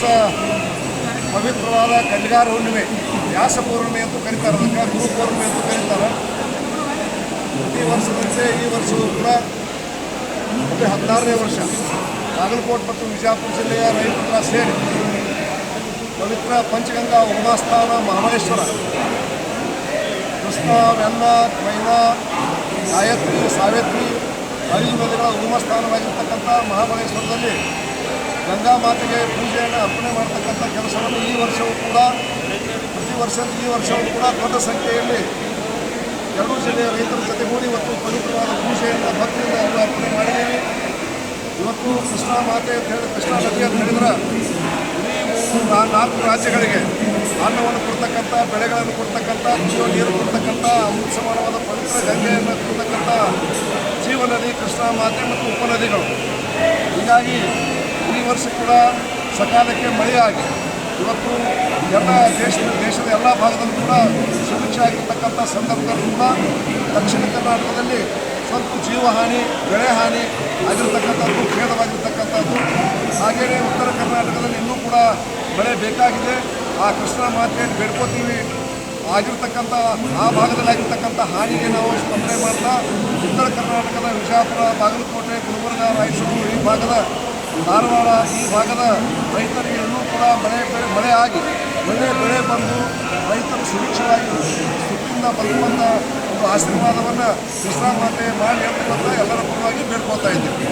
ದಿವಸ ಪವಿತ್ರವಾದ ಕಂಡಿಗಾರ ಹುಣ್ಣಿಮೆ, ವ್ಯಾಸ ಪೂರ್ಣಿಮೆ ಅಂತೂ ಕರೀತಾರೆ, ಅದಕ್ಕೆ ಗುರು ಪೂರ್ಣಿಮೆ ಅಂತೂ ಕರೀತಾರೆ. ಪ್ರತಿ ವರ್ಷದಂತೆ ಈ ವರ್ಷವೂ ಕೂಡ 16ನೇ ವರ್ಷ ಬಾಗಲಕೋಟೆ ಮತ್ತು ವಿಜಯಪುರ ಜಿಲ್ಲೆಯ ರೈತರ ಸೇರಿ ಪವಿತ್ರ ಪಂಚಗಂಗಾ ಉಗಮಸ್ಥಾನ ಮಹಾಬಲೇಶ್ವರ, ಕೃಷ್ಣ, ವೆನ್ನ, ಮೈನಾ, ಗಾಯತ್ರಿ, ಸಾವಿತ್ರಿ 5 ನದಿಗಳ ಉಗಮಸ್ಥಾನವಾಗಿರ್ತಕ್ಕಂಥ ಮಹಾಬಲೇಶ್ವರದಲ್ಲಿ ಗಂಗಾ ಮಾತೆಗೆ ಪೂಜೆಯನ್ನು ಅರ್ಪಣೆ ಮಾಡತಕ್ಕಂಥ ಕೆಲಸವನ್ನು ಈ ವರ್ಷವೂ ಕೂಡ ದೊಡ್ಡ ಸಂಖ್ಯೆಯಲ್ಲಿ ಎರಡೂ ಜಿಲ್ಲೆಯ ರೈತರ ಜೊತೆಗೂಡಿ ಇವತ್ತು ಪವಿತ್ರವಾದ ಪೂಜೆಯನ್ನು ಭಕ್ತಿಯಿಂದ ಎಲ್ಲ ಅರ್ಪಣೆ ಮಾಡಿದ್ದೀವಿ. ಇವತ್ತು ಕೃಷ್ಣಾ ಮಾತೆ ಅಂತ ಹೇಳಿ, ಕೃಷ್ಣಾ ನದಿ ಅಂತ ಹೇಳಿದ್ರೆ ಈ 4 ರಾಜ್ಯಗಳಿಗೆ ಅನ್ನವನ್ನು ಕೊಡ್ತಕ್ಕಂಥ, ಬೆಳೆಗಳನ್ನು ಕೊಡ್ತಕ್ಕಂಥ, ಕುಡಿಯುವ ನೀರು ಕೊಡ್ತಕ್ಕಂಥ, ಅಮೃತ ಸಮಾನವಾದ ಪವಿತ್ರ ಗಂಗೆಯನ್ನು ಕೊಡ್ತಕ್ಕಂಥ ಜೀವನದಿ ಕೃಷ್ಣಾ ಮಾತೆ ಮತ್ತು ಉಪನದಿಗಳು. ಹೀಗಾಗಿ ಈ ವರ್ಷ ಕೂಡ ಸಕಾಲಕ್ಕೆ ಮಳೆಯಾಗಿ ಇವತ್ತು ಎಲ್ಲ ದೇಶದ ಎಲ್ಲ ಭಾಗದಲ್ಲೂ ಕೂಡ ಸುಭಿಕ್ಷೆ ಆಗಿರ್ತಕ್ಕಂಥ ಸಂದರ್ಭದಲ್ಲೂ ಕೂಡ ದಕ್ಷಿಣ ಕರ್ನಾಟಕದಲ್ಲಿ ಸ್ವಲ್ಪ ಜೀವಹಾನಿ, ಬೆಳೆ ಹಾನಿ ಆಗಿರ್ತಕ್ಕಂಥದ್ದು ಖೇದವಾಗಿರ್ತಕ್ಕಂಥದ್ದು. ಹಾಗೆಯೇ ಉತ್ತರ ಕರ್ನಾಟಕದಲ್ಲಿ ಇನ್ನೂ ಕೂಡ ಮಳೆ ಬೇಕಾಗಿದೆ. ಆ ಕೃಷ್ಣ ಮಾತೆಯನ್ನು ಬೇಡ್ಕೋತೀವಿ. ಆಗಿರ್ತಕ್ಕಂಥ ಆ ಭಾಗದಲ್ಲಿ ಆಗಿರ್ತಕ್ಕಂಥ ಹಾನಿಗೆ ನಾವು ಸ್ಪಂದನೆ ಮಾಡ್ತಾ ಉತ್ತರ ಕರ್ನಾಟಕದ ವಿಜಯಪುರ, ಬಾಗಲಕೋಟೆ, ಗುಲ್ಬರ್ಗ, ರಾಯಚೂರು, ಈ ಭಾಗದ ಧಾರವಾಡ, ಈ ಭಾಗದ ರೈತರಿಗೆ ಇನ್ನೂ ಕೂಡ ಮಳೆ ಆಗಿ ಒಳ್ಳೆಯ ಬೆಳೆ ಬಂದು ರೈತರು ಸುರಕ್ಷವಾಗಿ ಸುಖದಿಂದ ಬದುಕುವಂಥ ಒಂದು ಆಶೀರ್ವಾದವನ್ನು ಕೃಷ್ಣ ಮಾತೆ ಮಾಡಿ ಅಂತ ಎಲ್ಲರ ಪರವಾಗಿ ಬೇಡ್ಕೊಳ್ತಾ ಇದ್ದೀವಿ.